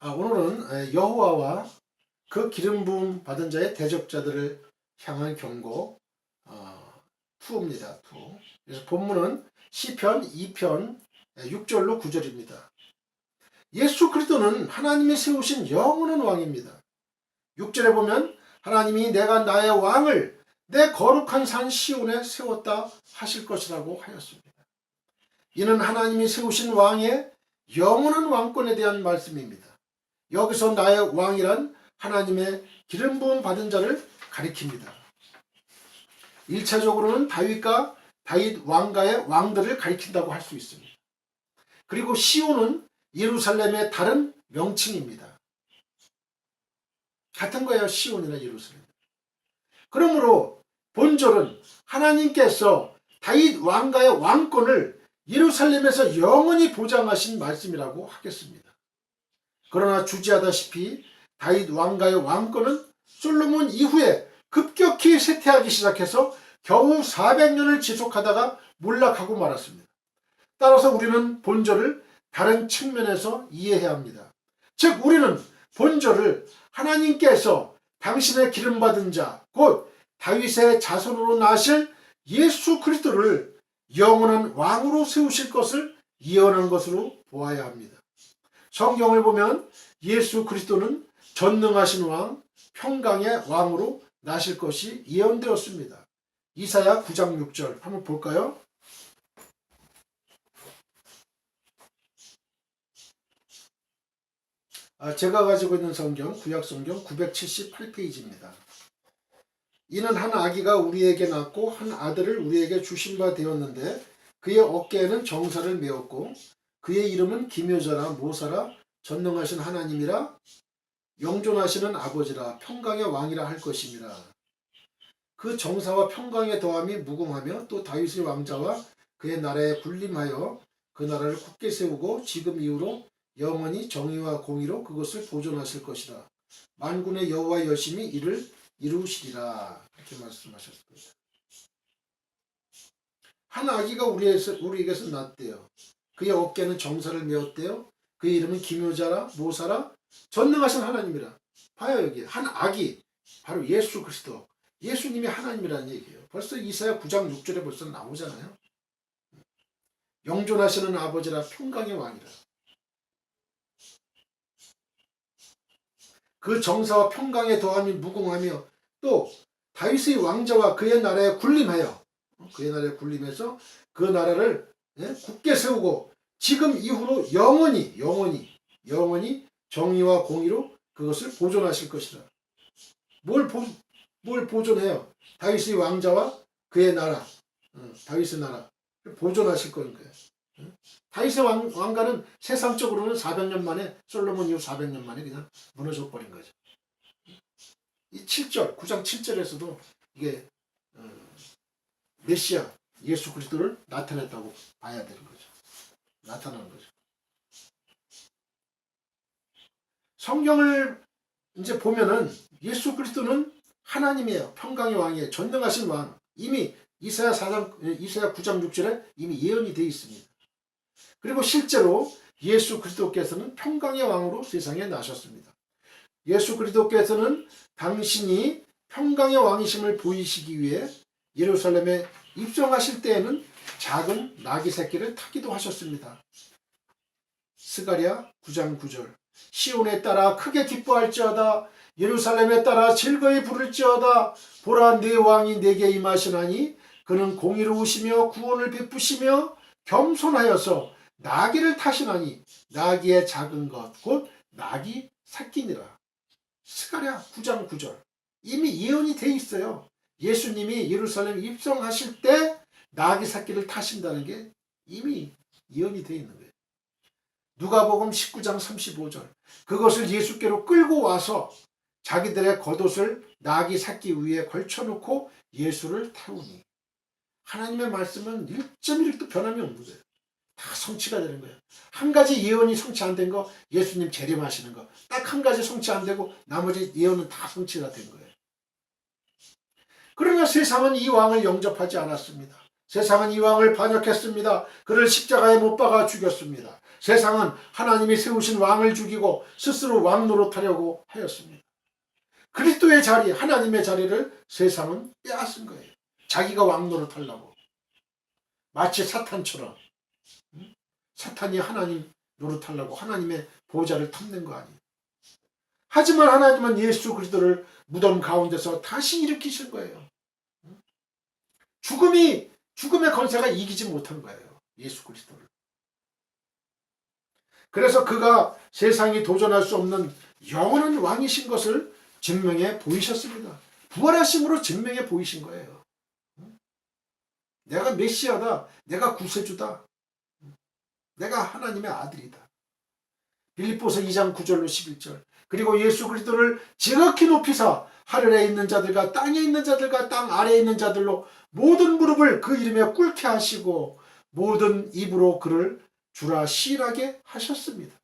오늘은 여호와와 그 기름 부음 받은 자의 대적자들을 향한 경고 2입니다. 2. 그래서 본문은 시편 2편 6절로 9절입니다. 예수 그리스도는 하나님이 세우신 영원한 왕입니다. 6절에 보면 하나님이 내가 나의 왕을 내 거룩한 산 시온에 세웠다 하실 것이라고 하였습니다. 이는 하나님이 세우신 왕의 영원한 왕권에 대한 말씀입니다. 여기서 나의 왕이란 하나님의 기름 부음 받은 자를 가리킵니다. 1차적으로는 다윗과 다윗 왕가의 왕들을 가리킨다고 할 수 있습니다. 그리고 시온은 예루살렘의 다른 명칭입니다. 같은 거예요. 시온이나 예루살렘. 그러므로 본절은 하나님께서 다윗 왕가의 왕권을 예루살렘에서 영원히 보장하신 말씀이라고 하겠습니다. 그러나 주지하다시피 다윗 왕가의 왕권은 솔로몬 이후에 급격히 쇠퇴하기 시작해서 겨우 400년을 지속하다가 몰락하고 말았습니다. 따라서 우리는 본절을 다른 측면에서 이해해야 합니다. 즉 우리는 본절을 하나님께서 당신의 기름받은 자, 곧 다윗의 자손으로 나실 예수 그리스도를 영원한 왕으로 세우실 것을 예언한 것으로 보아야 합니다. 성경을 보면 예수 그리스도는 전능하신 왕, 평강의 왕으로 나실 것이 예언되었습니다. 이사야 9장 6절 한번 볼까요? 제가 가지고 있는 성경, 구약성경 978페이지입니다. 이는 한 아기가 우리에게 낳고 한 아들을 우리에게 주신 바 되었는데 그의 어깨에는 정사를 메었고 그의 이름은 기묘자라 모사라 전능하신 하나님이라 영존하시는 아버지라 평강의 왕이라 할 것임이라. 그 정사와 평강의 더함이 무궁하며 또 다윗의 왕자와 그의 나라에 군림하여 그 나라를 굳게 세우고 지금 이후로 영원히 정의와 공의로 그것을 보존하실 것이라. 만군의 여호와 여심이 이를 이루시리라. 이렇게 말씀하셨습니다. 한 아기가 우리에게서 났대요. 그의 어깨는 정사를 메었대요. 그의 이름은 기묘자라 모사라 전능하신 하나님이라. 봐요, 여기 한 아기, 바로 예수 그리스도, 예수님이 하나님이라는 얘기예요. 벌써 이사야 9장 6절에 벌써 나오잖아요. 영존하시는 아버지라 평강의 왕이라. 그 정사와 평강의 더함이 무궁하며 또 다윗의 왕자와 그의 나라에 군림하여 그의 나라에 군림해서 그 나라를 굳게 세우고 지금 이후로 영원히 정의와 공의로 그것을 보존하실 것이라. 뭘 보존해요? 다윗의 왕자와 그의 나라, 다윗의 나라 보존하실 거예요. 다윗의 왕가는 세상적으로는 400년 만에, 솔로몬 이후 400년 만에 그냥 무너져 버린 거죠. 이 7절, 9장 7절에서도 이게 메시아 예수 그리스도를 나타냈다고 봐야 되는 거죠. 나타나는 거죠. 성경을 이제 보면은 예수 그리스도는 하나님이에요. 평강의 왕이에요. 전능하신 왕. 이미 이사야 9장 6절에 이미 예언이 되어 있습니다. 그리고 실제로 예수 그리스도께서는 평강의 왕으로 세상에 나셨습니다. 예수 그리스도께서는 당신이 평강의 왕이심을 보이시기 위해 예루살렘에 입성하실 때에는 작은 나귀 새끼를 타기도 하셨습니다. 스가랴 9장 9절 시온에 따라 크게 기뻐할지어다 예루살렘에 따라 즐거이 부를지어다 보라 내 왕이 내게 임하시나니 그는 공의로우시며 구원을 베푸시며 겸손하여서 나귀를 타시나니 나귀의 작은 것 곧 나귀 새끼니라. 스가랴 9장 9절 이미 예언이 돼 있어요. 예수님이 예루살렘 입성하실 때 나귀 새끼를 타신다는 게 이미 예언이 돼 있는 거예요. 누가복음 19장 35절 그것을 예수께로 끌고 와서 자기들의 겉옷을 나귀 새끼 위에 걸쳐놓고 예수를 태우니 하나님의 말씀은 1.1도 변함이 없는 거예요. 다 성취가 되는 거예요. 한 가지 예언이 성취 안 된 거 예수님 재림하시는 거 딱 한 가지 성취 안 되고 나머지 예언은 다 성취가 된 거예요. 그러나 세상은 이 왕을 영접하지 않았습니다. 세상은 이 왕을 반역했습니다. 그를 십자가에 못 박아 죽였습니다. 세상은 하나님이 세우신 왕을 죽이고 스스로 왕 노릇하려고 하였습니다. 그리스도의 자리, 하나님의 자리를 세상은 빼앗은 거예요. 자기가 왕 노릇하려고. 마치 사탄처럼. 사탄이 하나님 노릇하려고 하나님의 보좌를 탐낸 거 아니에요. 하지만 하나님은 예수 그리스도를 무덤 가운데서 다시 일으키신 거예요. 죽음의 권세가 이기지 못한 거예요. 예수 그리스도를. 그래서 그가 세상이 도전할 수 없는 영원한 왕이신 것을 증명해 보이셨습니다. 부활하심으로 증명해 보이신 거예요. 내가 메시아다. 내가 구세주다. 내가 하나님의 아들이다. 빌립보서 2장 9절로 11절. 그리고 예수 그리스도를 지극히 높이사 하늘에 있는 자들과 땅에 있는 자들과 땅 아래에 있는 자들로 모든 무릎을 그 이름에 꿇게 하시고 모든 입으로 그를 주라 시인하게 하셨습니다.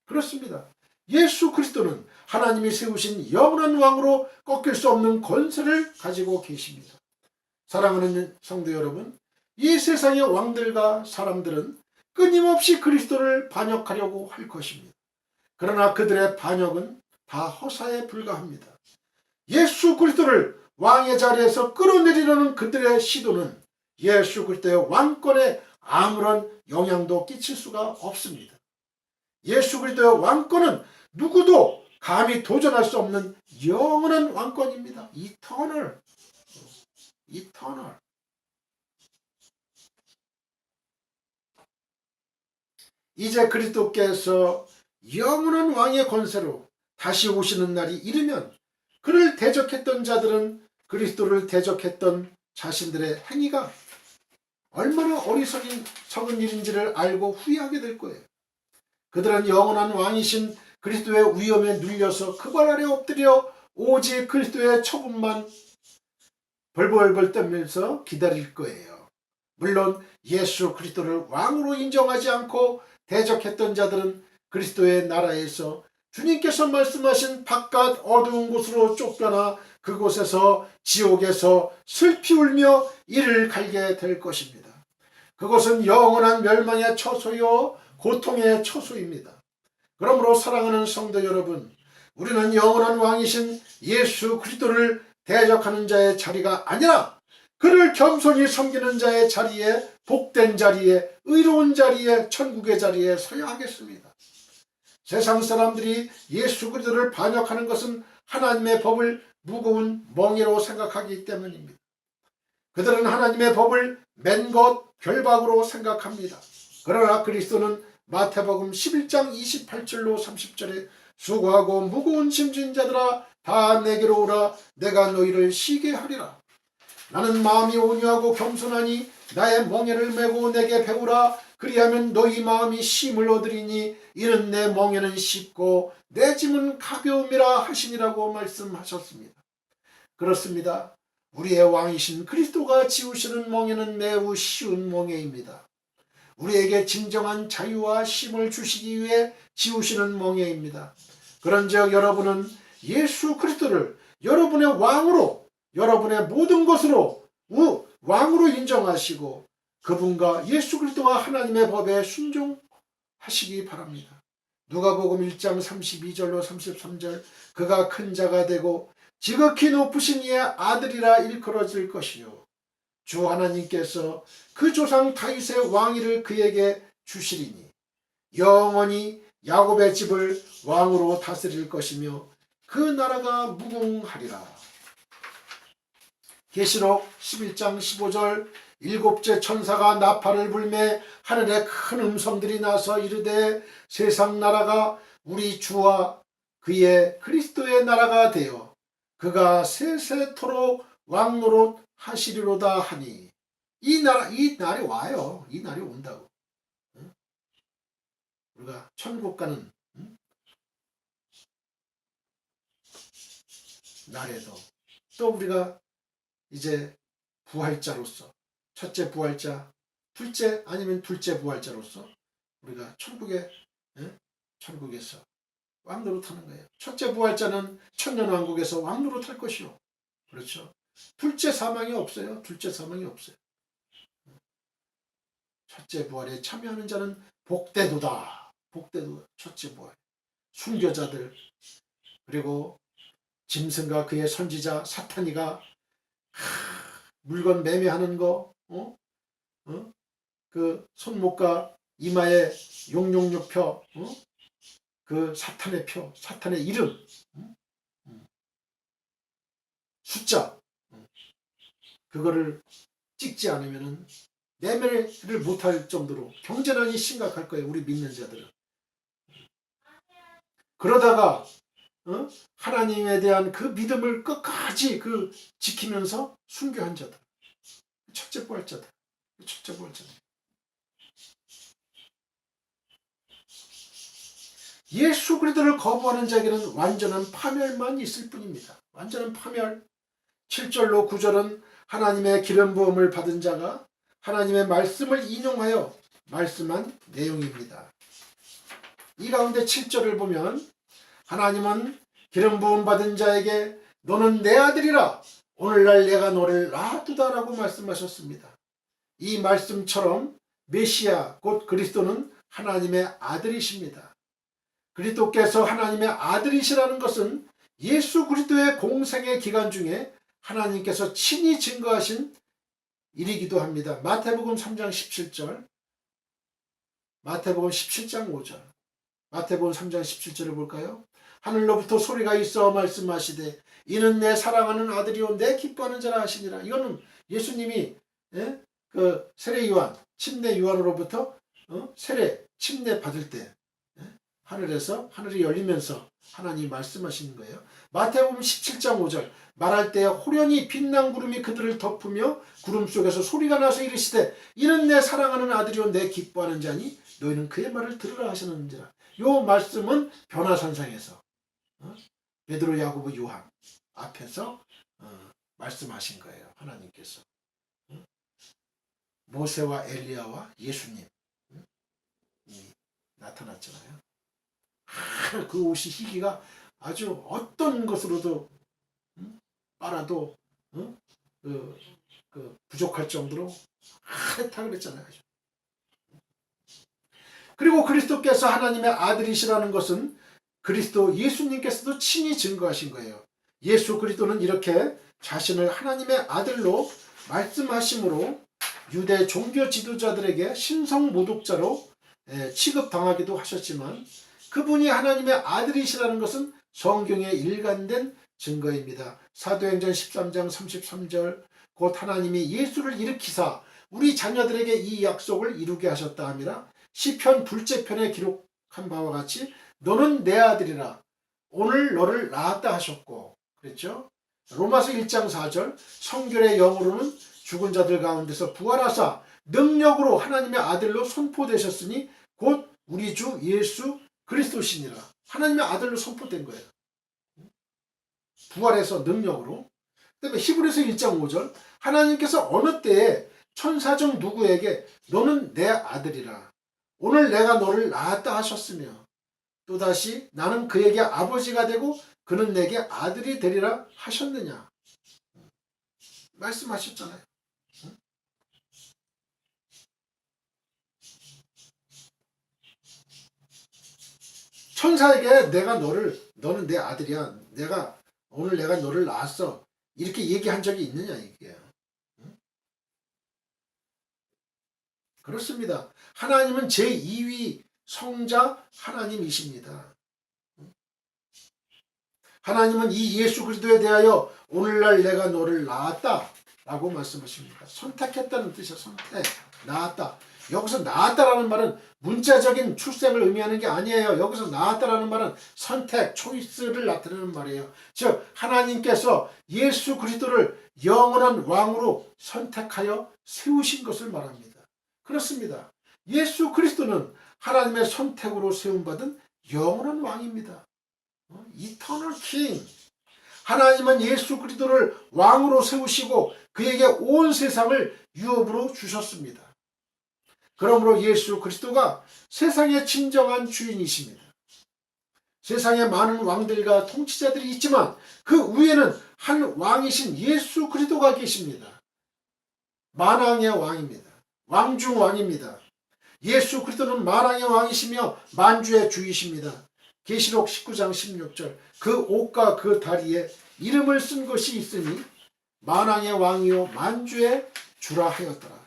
그렇습니다. 예수 그리스도는 하나님이 세우신 영원한 왕으로 꺾일 수 없는 권세를 가지고 계십니다. 사랑하는 성도 여러분, 이 세상의 왕들과 사람들은 끊임없이 그리스도를 반역하려고 할 것입니다. 그러나 그들의 반역은 다 허사에 불과합니다. 예수 그리스도를 왕의 자리에서 끌어내리려는 그들의 시도는 예수 그리스도의 왕권에 아무런 영향도 끼칠 수가 없습니다. 예수 그리스도의 왕권은 누구도 감히 도전할 수 없는 영원한 왕권입니다. 이터널. 이제 그리스도께서 영원한 왕의 권세로 다시 오시는 날이 이르면 그를 대적했던 자들은 그리스도를 대적했던 자신들의 행위가 얼마나 어리석은 일인지를 알고 후회하게 될 거예요. 그들은 영원한 왕이신 그리스도의 위엄에 눌려서 그 발 아래 엎드려 오직 그리스도의 처분만 벌벌벌 떨면서 기다릴 거예요. 물론 예수 그리스도를 왕으로 인정하지 않고 대적했던 자들은 그리스도의 나라에서 주님께서 말씀하신 바깥 어두운 곳으로 쫓겨나 그곳에서 지옥에서 슬피 울며 이를 갈게 될 것입니다. 그것은 영원한 멸망의 처소요 고통의 처소입니다. 그러므로 사랑하는 성도 여러분, 우리는 영원한 왕이신 예수 그리스도를 대적하는 자의 자리가 아니라 그를 겸손히 섬기는 자의 자리에, 복된 자리에, 의로운 자리에, 천국의 자리에 서야 하겠습니다. 세상 사람들이 예수 그리스도를 반역하는 것은 하나님의 법을 무거운 멍에로 생각하기 때문입니다. 그들은 하나님의 법을 맨 것 결박으로 생각합니다. 그러나 그리스도는 마태복음 11장 28절로 30절에 수고하고 무거운 짐진 자들아 다 내게로 오라. 내가 너희를 쉬게 하리라. 나는 마음이 온유하고 겸손하니 나의 멍에를 메고 내게 배우라. 그리하면 너희 마음이 쉼을 얻으리니 이는 내 멍에는 쉽고 내 짐은 가벼움이라 하시니라고 말씀하셨습니다. 그렇습니다. 우리의 왕이신 그리스도가 지우시는 멍에는 매우 쉬운 멍에입니다. 우리에게 진정한 자유와 쉼을 주시기 위해 지우시는 멍에입니다. 그런즉 여러분은 예수 그리스도를 여러분의 왕으로, 여러분의 모든 것으로 왕으로 인정하시고 그분과 예수 그리스도와 하나님의 법에 순종하시기 바랍니다. 누가복음 1장 32절로 33절 그가 큰 자가 되고 지극히 높으신 이의 아들이라 일컬어질 것이요 주 하나님께서 그 조상 다윗의 왕위를 그에게 주시리니 영원히 야곱의 집을 왕으로 다스릴 것이며 그 나라가 무궁하리라. 계시록 11장 15절 일곱째 천사가 나팔을 불매 하늘에 큰 음성들이 나서 이르되 세상 나라가 우리 주와 그의 그리스도의 나라가 되어 그가 세세토록 왕노릇 하시리로다 하니 이 날이 와요. 이 날이 온다고. 우리가 천국 가는 날에도 또 우리가 이제 부활자로서 첫째 부활자, 둘째 아니면 둘째 부활자로서 우리가 천국에서 왕노릇하는 거예요. 첫째 부활자는 천년왕국에서 왕노릇할 것이요. 그렇죠. 둘째 사망이 없어요. 둘째 사망이 없어요. 첫째 부활에 참여하는 자는 복되도다. 복되도 첫째 부활. 순교자들, 그리고 짐승과 그의 선지자 사탄이가 물건 매매하는 거, 그 손목과 이마에 용용육 표, 그 사탄의 표, 사탄의 이름, 숫자, 그거를 찍지 않으면은 매매를 못할 정도로 경제난이 심각할 거예요. 우리 믿는 자들은. 그러다가 하나님에 대한 그 믿음을 끝까지 지키면서 순교한 자들, 첫째 부활자들, 첫째 부활자들. 예수 그리스도를 거부하는 자에게는 완전한 파멸만 있을 뿐입니다. 완전한 파멸. 7절로 9절은 하나님의 기름 부음을 받은 자가 하나님의 말씀을 인용하여 말씀한 내용입니다. 이 가운데 7절을 보면 하나님은 기름 부음 받은 자에게 너는 내 아들이라 오늘날 내가 너를 낳았도다라고 말씀하셨습니다. 이 말씀처럼 메시아 곧 그리스도는 하나님의 아들이십니다. 그리스도께서 하나님의 아들이시라는 것은 예수 그리스도의 공생의 기간 중에 하나님께서 친히 증거하신 일이기도 합니다. 마태복음 3장 17절, 마태복음 17장 5절, 마태복음 3장 17절을 볼까요? 하늘로부터 소리가 있어 말씀하시되 이는 내 사랑하는 아들이요 내 기뻐하는 자라 하시니라. 이거는 예수님이 그 세례 요한, 침례 요한으로부터 세례, 침례 받을 때 하늘에서 하늘이 열리면서 하나님이 말씀하시는 거예요. 마태복음 17장 5절 말할 때 호련히 빛난 구름이 그들을 덮으며 구름 속에서 소리가 나서 이르시되 이는 내 사랑하는 아들이요 내 기뻐하는 자니 너희는 그의 말을 들으라 하시는지라. 요 말씀은 변화산상에서 베드로, 야고보, 요한 앞에서 말씀하신 거예요. 하나님께서 모세와 엘리야와 예수님 나타났잖아요. 그 옷이 희기가 아주 어떤 것으로도 빨아도 부족할 정도로 하얗다 그랬잖아요. 그리고 그리스도께서 하나님의 아들이시라는 것은 그리스도 예수님께서도 친히 증거하신 거예요. 예수 그리스도는 이렇게 자신을 하나님의 아들로 말씀하심으로 유대 종교 지도자들에게 신성 모독자로 취급당하기도 하셨지만 그분이 하나님의 아들이시라는 것은 성경에 일관된 증거입니다. 사도행전 13장 33절 곧 하나님이 예수를 일으키사 우리 자녀들에게 이 약속을 이루게 하셨다 함이라. 시편 둘째편에 기록한 바와 같이 너는 내 아들이라 오늘 너를 낳았다 하셨고 그랬죠. 로마서 1장 4절 성결의 영으로는 죽은 자들 가운데서 부활하사 능력으로 하나님의 아들로 선포되셨으니 곧 우리 주 예수 그리스도시니라. 하나님의 아들로 선포된 거예요. 부활해서 능력으로. 그다음에 히브리서 1장 5절 하나님께서 어느 때에 천사 중 누구에게 너는 내 아들이라 오늘 내가 너를 낳았다 하셨으며 또다시 나는 그에게 아버지가 되고 그는 내게 아들이 되리라 하셨느냐 말씀하셨잖아요. 천사에게 너는 내 아들이야. 오늘 내가 너를 낳았어. 이렇게 얘기한 적이 있느냐 이게. 그렇습니다. 하나님은 제2위 성자 하나님이십니다. 하나님은 이 예수 그리스도에 대하여 오늘날 내가 너를 낳았다 라고 말씀하십니다. 선택했다는 뜻이야. 선택. 낳았다. 여기서 낳았다라는 말은 문자적인 출생을 의미하는 게 아니에요. 여기서 낳았다라는 말은 선택, 초이스를 나타내는 말이에요. 즉 하나님께서 예수 그리스도를 영원한 왕으로 선택하여 세우신 것을 말합니다. 그렇습니다. 예수 그리스도는 하나님의 선택으로 세움받은 영원한 왕입니다. Eternal King. 하나님은 예수 그리스도를 왕으로 세우시고 그에게 온 세상을 유업으로 주셨습니다. 그러므로 예수 그리스도가 세상의 진정한 주인이십니다. 세상에 많은 왕들과 통치자들이 있지만 그 위에는 한 왕이신 예수 그리스도가 계십니다. 만왕의 왕입니다. 왕중왕입니다. 예수 그리스도는 만왕의 왕이시며 만주의 주이십니다. 계시록 19장 16절 그 옷과 그 다리에 이름을 쓴 것이 있으니 만왕의 왕이요 만주의 주라 하였더라.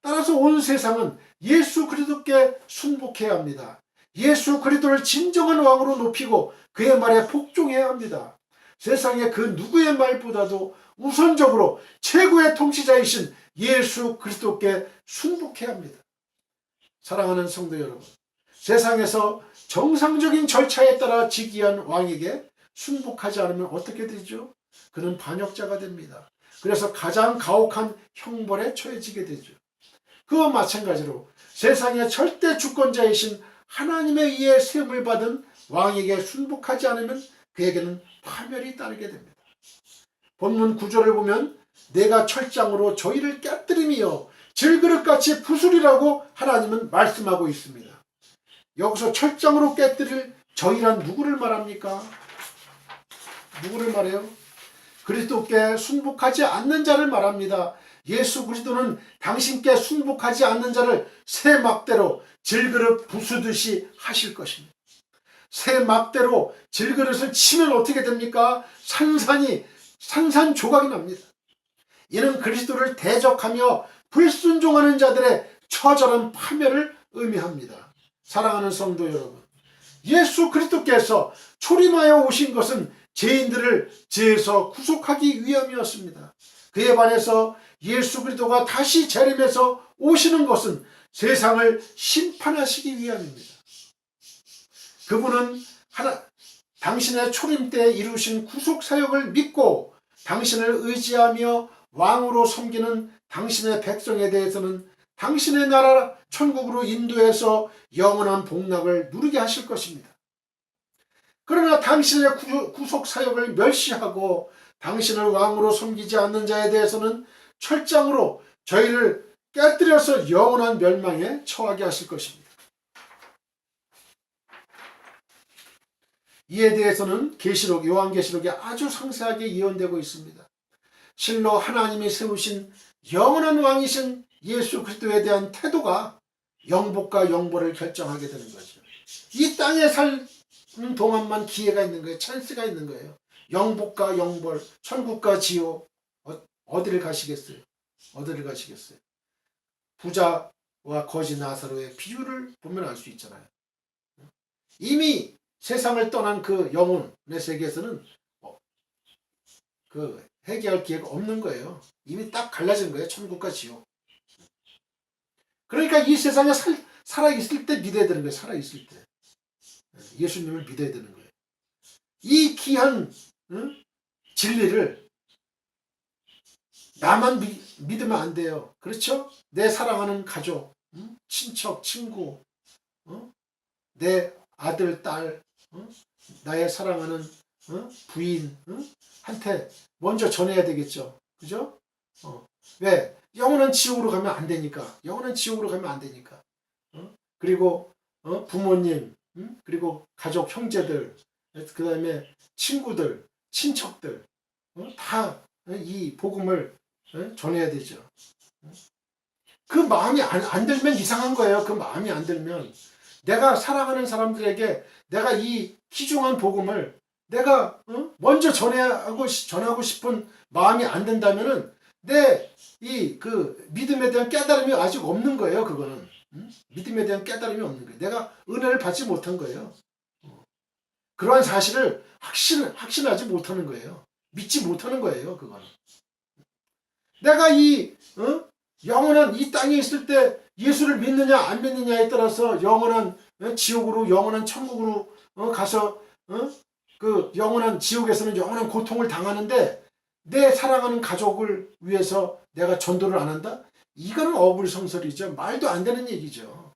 따라서 온 세상은 예수 그리스도께 순복해야 합니다. 예수 그리스도를 진정한 왕으로 높이고 그의 말에 복종해야 합니다. 세상의 그 누구의 말보다도 우선적으로 최고의 통치자이신 예수 그리스도께 순복해야 합니다. 사랑하는 성도 여러분, 세상에서 정상적인 절차에 따라 즉위한 왕에게 순복하지 않으면 어떻게 되죠? 그는 반역자가 됩니다. 그래서 가장 가혹한 형벌에 처해지게 되죠. 그와 마찬가지로 세상의 절대 주권자이신 하나님에 의해 세움을 받은 왕에게 순복하지 않으면 그에게는 파멸이 따르게 됩니다. 본문 9절을 보면 내가 철장으로 저희를 깨뜨리며 질그릇같이 부수리라고 하나님은 말씀하고 있습니다. 여기서 철장으로 깨뜨릴 저희란 누구를 말합니까? 누구를 말해요? 그리스도께 순복하지 않는 자를 말합니다. 예수 그리스도는 당신께 순복하지 않는 자를 새 막대로 질그릇 부수듯이 하실 것입니다. 새 막대로 질그릇을 치면 어떻게 됩니까? 산산조각이 납니다. 이는 그리스도를 대적하며 불순종하는 자들의 처절한 파멸을 의미합니다. 사랑하는 성도 여러분, 예수 그리스도께서 초림하여 오신 것은 죄인들을 죄에서 구속하기 위함이었습니다. 그에 반해서 예수 그리스도가 다시 재림해서 오시는 것은 세상을 심판하시기 위함입니다. 그분은 당신의 초림 때 이루신 구속사역을 믿고 당신을 의지하며 왕으로 섬기는 당신의 백성에 대해서는 당신의 나라 천국으로 인도해서 영원한 복락을 누리게 하실 것입니다. 그러나 당신의 구속사역을 멸시하고 당신을 왕으로 섬기지 않는 자에 대해서는 철장으로 저희를 깨뜨려서 영원한 멸망에 처하게 하실 것입니다. 이에 대해서는 요한계시록에 아주 상세하게 예언되고 있습니다. 실로 하나님이 세우신 영원한 왕이신 예수 그리스도에 대한 태도가 영복과 영벌을 결정하게 되는 거죠. 이 땅에 사는 동안만 기회가 있는 거예요. 찬스가 있는 거예요. 영복과 영벌, 천국과 지옥, 어디를 가시겠어요? 어디를 가시겠어요? 부자와 거지 나사로의 비유를 보면 알 수 있잖아요. 이미 세상을 떠난 그 영혼의 세계에서는 그 회개할 기회가 없는 거예요. 이미 딱 갈라진 거예요. 천국과 지옥. 그러니까 이 세상에 살아있을 때 믿어야 되는 거예요. 살아있을 때. 예수님을 믿어야 되는 거예요. 이 귀한 진리를 나만 믿으면 안 돼요. 그렇죠? 내 사랑하는 가족, 친척, 친구, 내 아들, 딸, 나의 사랑하는 부인 한테 먼저 전해야 되겠죠. 그죠? 왜? 영원한 지옥으로 가면 안 되니까. 영원한 지옥으로 가면 안 되니까. 그리고 부모님, 그리고 가족, 형제들, 그 다음에 친구들, 친척들 다 이 복음을 전해야 되죠. 그 마음이 안 들면 이상한 거예요. 그 마음이 안 들면 내가 사랑하는 사람들에게 내가 이 귀중한 복음을 내가 먼저 전하고 싶은 마음이 안 든다면은 내 이 그 믿음에 대한 깨달음이 아직 없는 거예요. 그거는 믿음에 대한 깨달음이 없는 거예요. 내가 은혜를 받지 못한 거예요. 그러한 사실을 확신하지 못하는 거예요. 믿지 못하는 거예요. 그거는 내가 이 영원한 이 땅에 있을 때 예수를 믿느냐 안 믿느냐에 따라서 영원한 지옥으로 영원한 천국으로 가서 그 영원한 지옥에서는 영원한 고통을 당하는데 내 사랑하는 가족을 위해서 내가 전도를 안 한다? 이거는 어불성설이죠. 말도 안 되는 얘기죠.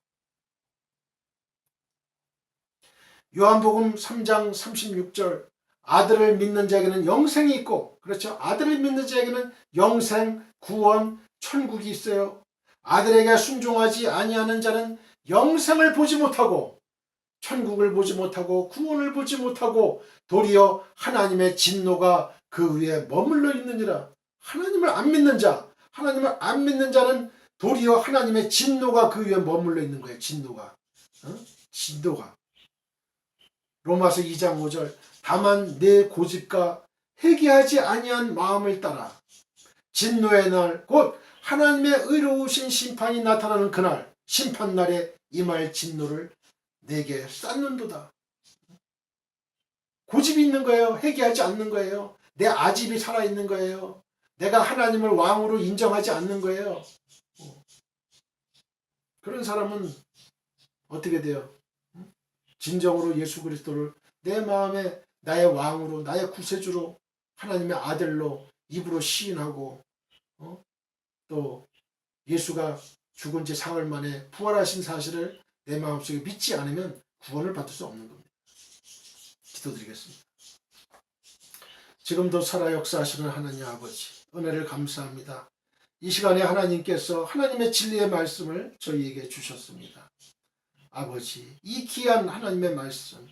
요한복음 3장 36절 아들을 믿는 자에게는 영생이 있고, 그렇죠? 아들을 믿는 자에게는 영생, 구원, 천국이 있어요. 아들에게 순종하지 아니하는 자는 영생을 보지 못하고 천국을 보지 못하고 구원을 보지 못하고 도리어 하나님의 진노가 그 위에 머물러 있느니라. 하나님을 안 믿는 자, 하나님을 안 믿는 자는 도리어 하나님의 진노가 그 위에 머물러 있는 거예요. 진노가. 진노가. 로마서 2장 5절 다만 내 고집과 회개하지 아니한 마음을 따라 진노의 날 곧 하나님의 의로우신 심판이 나타나는 그날 심판날에 임할 진노를 내게 쌓는도다. 고집이 있는 거예요. 회개하지 않는 거예요. 내 아집이 살아있는 거예요. 내가 하나님을 왕으로 인정하지 않는 거예요. 그런 사람은 어떻게 돼요? 진정으로 예수 그리스도를 내 마음에 나의 왕으로 나의 구세주로 하나님의 아들로 입으로 시인하고 또 예수가 죽은 지 사흘 만에 부활하신 사실을 내 마음속에 믿지 않으면 구원을 받을 수 없는 겁니다. 기도드리겠습니다. 지금도 살아 역사하시는 하나님 아버지 은혜를 감사합니다. 이 시간에 하나님께서 하나님의 진리의 말씀을 저희에게 주셨습니다. 아버지 이 귀한 하나님의 말씀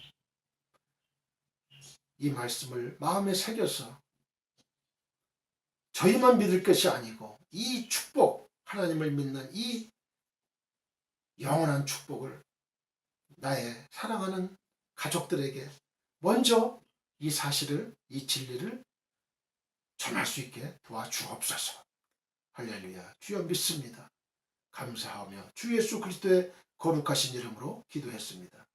이 말씀을 마음에 새겨서 저희만 믿을 것이 아니고 이 축복 하나님을 믿는 이 영원한 축복을 나의 사랑하는 가족들에게 먼저 이 사실을 이 진리를 전할 수 있게 도와주옵소서. 할렐루야. 주여 믿습니다. 감사하며 주 예수 그리스도의 거룩하신 이름으로 기도했습니다.